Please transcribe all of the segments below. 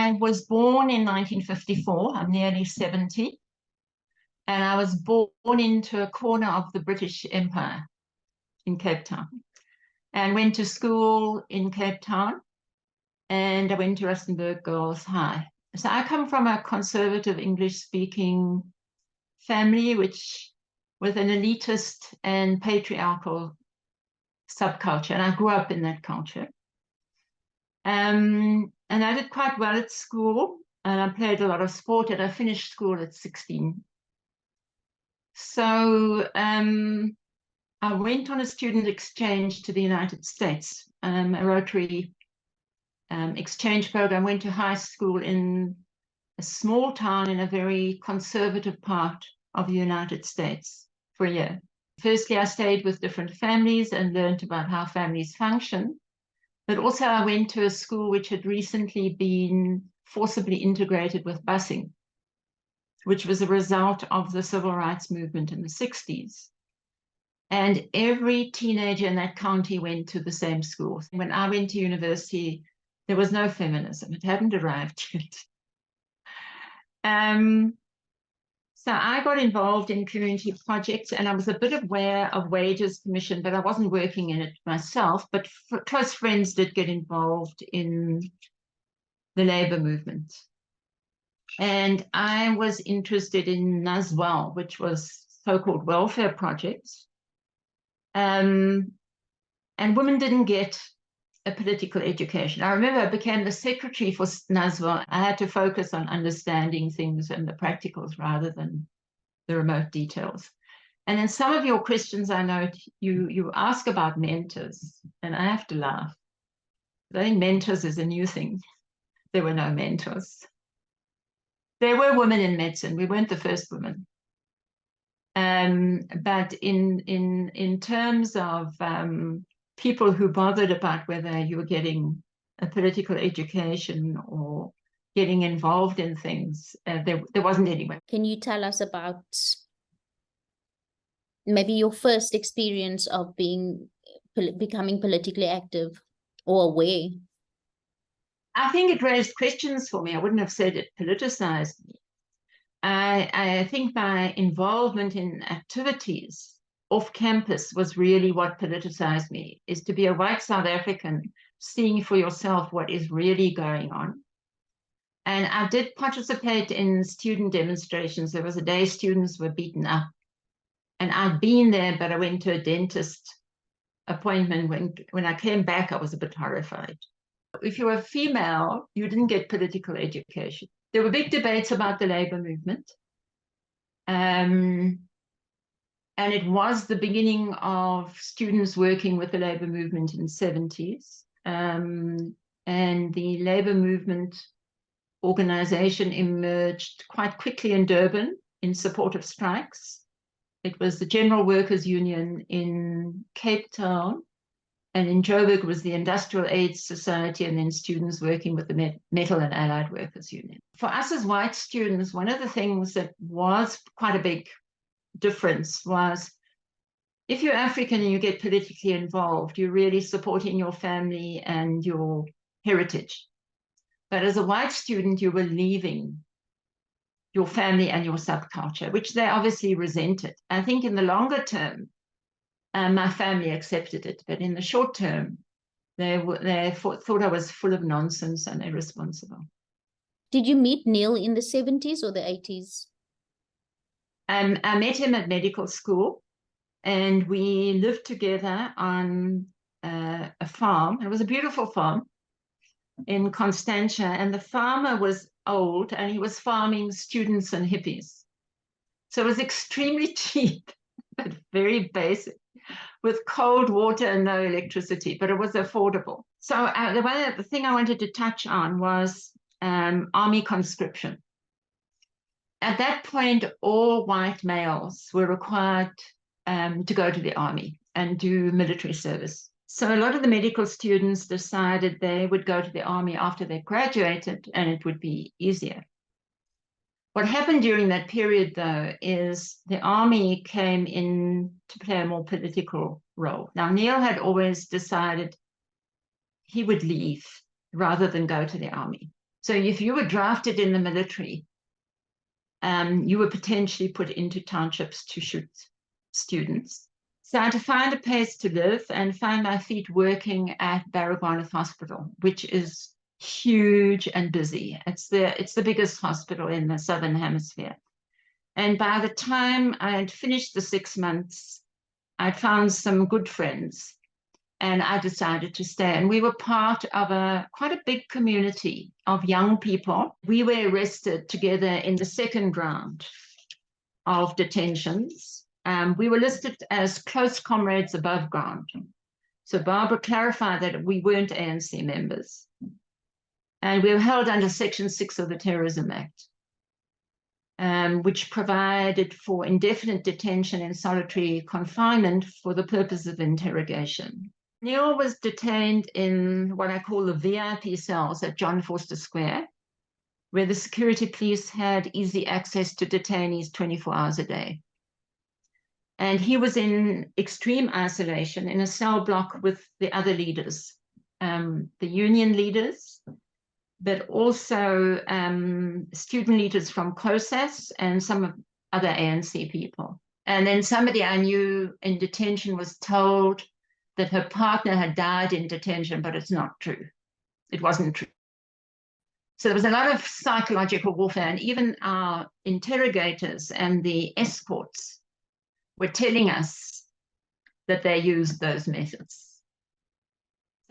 I was born in 1954. I'm nearly 70. And I was born into a corner of the British Empire in Cape Town. And went to school in Cape Town. And I went to Rustenburg Girls High. So I come from a conservative English-speaking family, which with an elitist and patriarchal subculture. And I grew up in that culture. And I did quite well at school, and I played a lot of sport, and I finished school at 16. So I went on a student exchange to the United States, a Rotary exchange program. Went to high school in a small town in a very conservative part of the United States for a year. Firstly, I stayed with different families and learned about how families function. But also I went to a school which had recently been forcibly integrated with busing, which was a result of the civil rights movement in the 60s. And every teenager in that county went to the same school. When I went to university, there was no feminism. It hadn't arrived yet. So I got involved in community projects, and I was a bit aware of Wages Commission, but I wasn't working in it myself. But close friends did get involved in the labor movement. And I was interested in NASWEL, which was so-called welfare projects. And women didn't get a political education. I remember I became the secretary for NASWEL. I had to focus on understanding things and the practicals rather than the remote details. And in some of your questions, I know you ask about mentors, and I have to laugh. I think mentors is a new thing. There were no mentors. There were women in medicine. We weren't the first women. But in terms of people who bothered about whether you were getting a political education or getting involved in things, there wasn't anyone. Can you tell us about maybe your first experience of becoming politically active or aware? I think it raised questions for me. I wouldn't have said it politicized me. I think my involvement in activities off campus was really what politicized me, is to be a white South African, seeing for yourself what is really going on. And I did participate in student demonstrations. There was a day students were beaten up. And I'd been there, but I went to a dentist appointment. When I came back, I was a bit horrified. If you were female, you didn't get political education. There were big debates about the labor movement. And it was the beginning of students working with the labor movement in the 70s. And the labor movement organization emerged quite quickly in Durban in support of strikes. It was the General Workers Union in Cape Town, and in Joburg was the Industrial Aid Society, and then students working with the Metal and Allied Workers Union. For us as white students, one of the things that was quite a big difference was, if you're African and you get politically involved, you're really supporting your family and your heritage. But as a white student, you were leaving your family and your subculture, which they obviously resented. I think in the longer term, my family accepted it, but in the short term, they thought I was full of nonsense and irresponsible. Did you meet Neil in the 70s or the 80s? I met him at medical school, and we lived together on a farm. It was a beautiful farm in Constantia, and the farmer was old, and he was farming students and hippies. So it was extremely cheap, but very basic, with cold water and no electricity, but it was affordable. So the thing I wanted to touch on was army conscription. At that point, all white males were required to go to the army and do military service. So a lot of the medical students decided they would go to the army after they graduated, and it would be easier. What happened during that period, though, is the army came in to play a more political role. Now, Neil had always decided he would leave rather than go to the army. So if you were drafted in the military, you were potentially put into townships to shoot students. So I had to find a place to live and find my feet working at Baragwanath Hospital, which is huge and busy. It's the biggest hospital in the Southern Hemisphere. And by the time I had finished the 6 months, I'd found some good friends and I decided to stay. And we were part of quite a big community of young people. We were arrested together in the second round of detentions. We were listed as close comrades above ground. So Barbara clarified that we weren't ANC members. And we were held under Section 6 of the Terrorism Act, which provided for indefinite detention and solitary confinement for the purpose of interrogation. Neil was detained in what I call the VIP cells at John Vorster Square, where the security police had easy access to detainees 24 hours a day. And he was in extreme isolation in a cell block with the other leaders, the union leaders, but also student leaders from COSAS and some other ANC people. And then somebody I knew in detention was told that her partner had died in detention, but it's not true. It wasn't true. So there was a lot of psychological warfare, and even our interrogators and the escorts were telling us that they used those methods.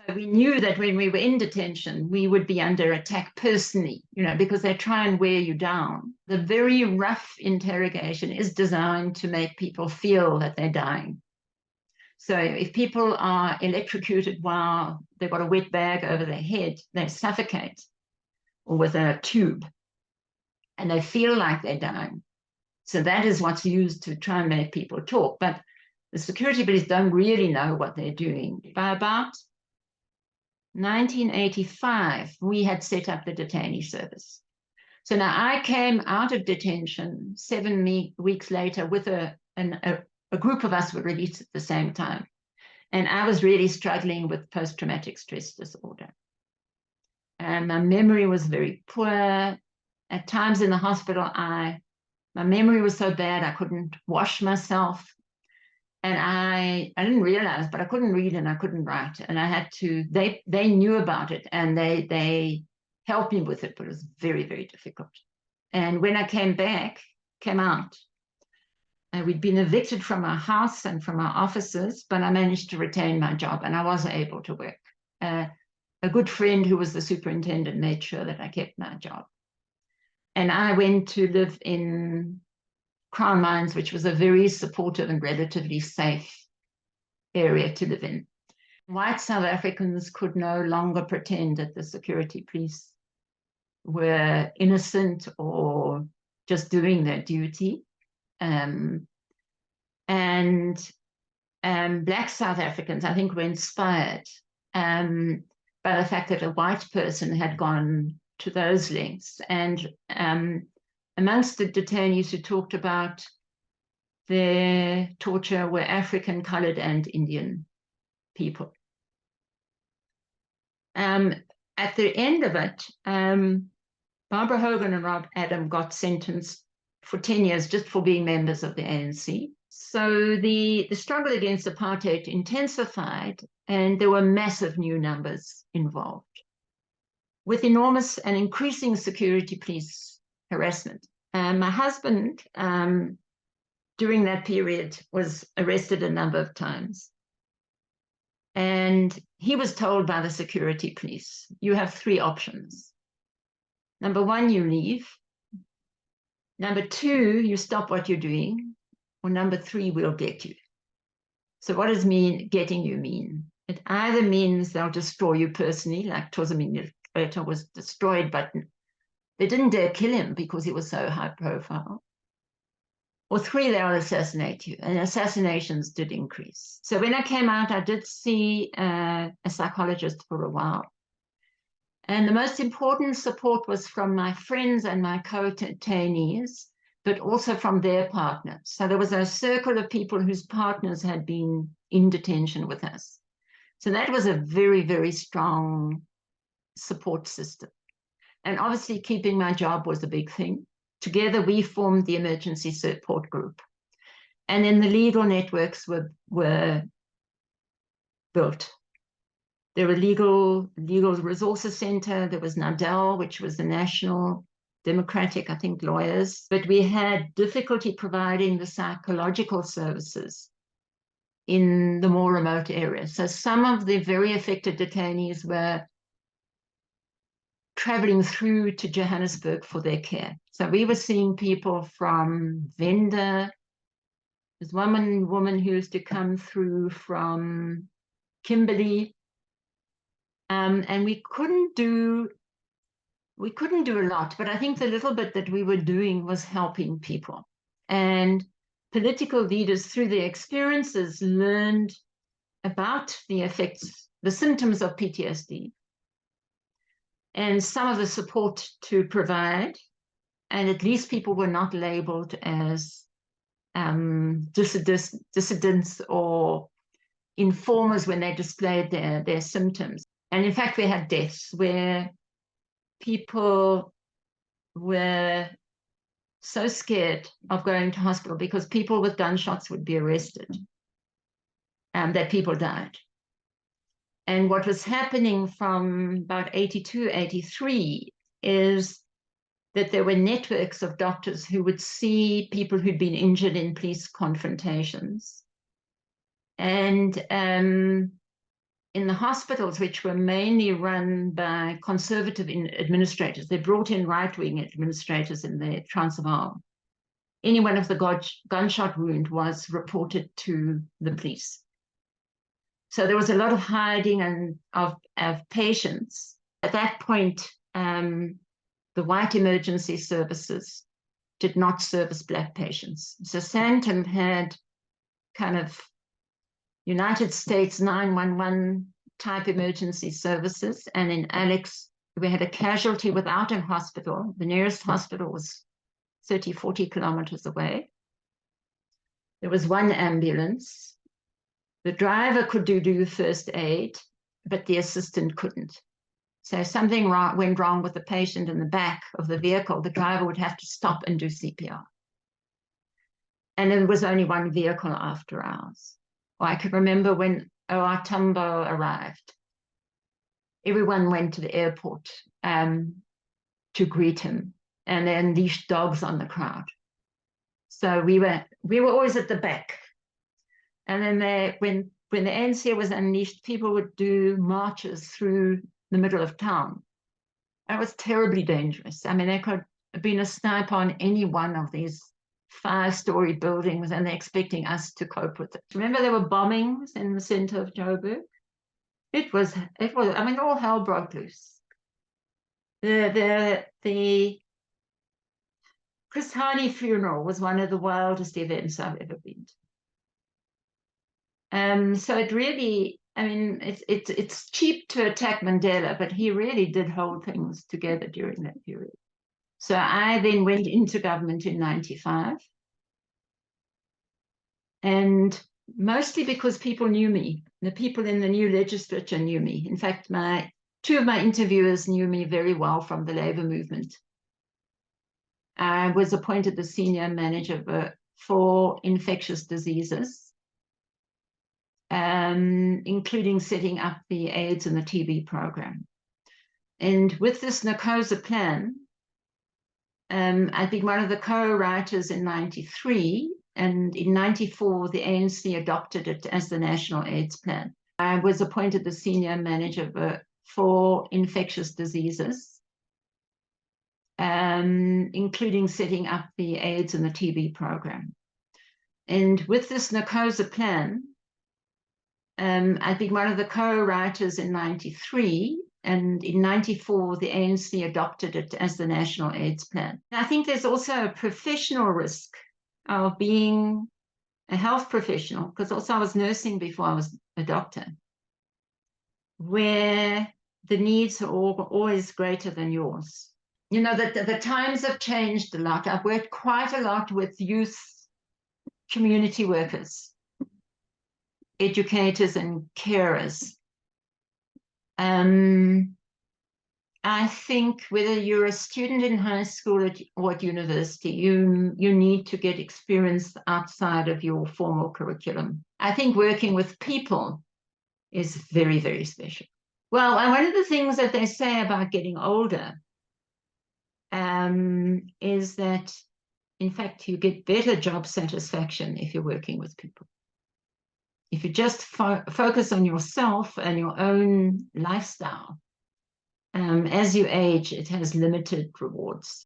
So we knew that when we were in detention, we would be under attack personally, because they try and wear you down. The very rough interrogation is designed to make people feel that they're dying. So if people are electrocuted while they've got a wet bag over their head, they suffocate, or with a tube, and they feel like they're dying. So that is what's used to try and make people talk. But the security police don't really know what they're doing. By about 1985, we had set up the detainee service. So now I came out of detention 7 weeks later with a group of us were released at the same time. And I was really struggling with post-traumatic stress disorder. And my memory was very poor. At times in the hospital, my memory was so bad I couldn't wash myself. And I didn't realize, but I couldn't read and I couldn't write. And I had to, they knew about it and they helped me with it, but it was very, very difficult. And when I came out, we'd been evicted from our house and from our offices, but I managed to retain my job and I was able to work. A good friend who was the superintendent made sure that I kept my job. And I went to live in Crown Mines, which was a very supportive and relatively safe area to live in. White South Africans could no longer pretend that the security police were innocent or just doing their duty. Black South Africans, I think, were inspired by the fact that a white person had gone to those lengths. And amongst the detainees who talked about their torture were African, colored, and Indian people. At the end of it, Barbara Hogan and Rob Adam got sentenced for 10 years just for being members of the ANC. So the struggle against apartheid intensified, and there were massive new numbers involved, with enormous and increasing security police harassment. My husband, during that period, was arrested a number of times. And he was told by the security police, you have 3 options. Number 1, you leave. Number 2, you stop what you're doing. Or number 3, we'll get you. So what does getting you mean? It either means they'll destroy you personally, like Tozamini was destroyed, but they didn't dare kill him because he was so high profile. Or 3, they'll assassinate you, and assassinations did increase. So when I came out, I did see a psychologist for a while. And the most important support was from my friends and my co-detainees, but also from their partners. So there was a circle of people whose partners had been in detention with us. So that was a very, very strong support system. And obviously keeping my job was a big thing. Together we formed the emergency support group. And then the legal networks were built. There were legal resources center. There was NADEL, which was the National Democratic, I think, lawyers. But we had difficulty providing the psychological services in the more remote areas. So some of the very affected detainees were traveling through to Johannesburg for their care. So we were seeing people from Venda. There's one woman who used to come through from Kimberley. And we couldn't do a lot, but I think the little bit that we were doing was helping people. And political leaders, through their experiences, learned about the effects, the symptoms of PTSD, and some of the support to provide. And at least people were not labeled as dissidents or informers when they displayed their symptoms. And in fact, we had deaths where people were so scared of going to hospital because people with gunshots would be arrested, that people died. And what was happening from about 82, 83 is that there were networks of doctors who would see people who'd been injured in police confrontations. And in the hospitals, which were mainly run by conservative administrators, they brought in right-wing administrators in the Transvaal. Anyone with a gunshot wound was reported to the police. So there was a lot of hiding of patients. At that point, the white emergency services did not service Black patients. So Sandton had kind of United States 911 type emergency services. And in Alex, we had a casualty without a hospital. The nearest hospital was 30, 40 kilometers away. There was one ambulance. The driver could do first aid, but the assistant couldn't. So if something went wrong with the patient in the back of the vehicle, the driver would have to stop and do CPR. And there was only one vehicle after hours. Or I could remember when O.R. Tambo arrived, everyone went to the airport to greet him, and they unleashed dogs on the crowd. So we were always at the back. And then when the ANC was unleashed, people would do marches through the middle of town. It was terribly dangerous. I mean, there could have been a sniper on any one of these 5-story buildings, and they're expecting us to cope with it. Remember, there were bombings in the center of Joburg. It was. I mean, all hell broke loose. The Chris Hani funeral was one of the wildest events I've ever been to. So it really, I mean, it's cheap to attack Mandela, but he really did hold things together during that period. So I then went into government in 95. And mostly because people knew me. The people in the new legislature knew me. In fact, two of my interviewers knew me very well from the labor movement. I was appointed the senior manager for infectious diseases, including setting up the AIDS and the TB program. And with this NACOSA plan, I've been one of the co-writers in 93, and in 94, the ANC adopted it as the National AIDS Plan. I was appointed the senior manager for infectious diseases, including setting up the AIDS and the TB program. And with this NACOSA plan, I've been one of the co-writers in 93, and in 94, the ANC adopted it as the National AIDS Plan. I think there's also a professional risk of being a health professional, because also I was nursing before I was a doctor, where the needs are always greater than yours. You know, that the times have changed a lot. I've worked quite a lot with youth community workers, educators and carers. I think whether you're a student in high school or at university, you need to get experience outside of your formal curriculum. I think working with people is very, very special. Well, and one of the things that they say about getting older is that, in fact, you get better job satisfaction if you're working with people. If you just focus on yourself and your own lifestyle, as you age, it has limited rewards.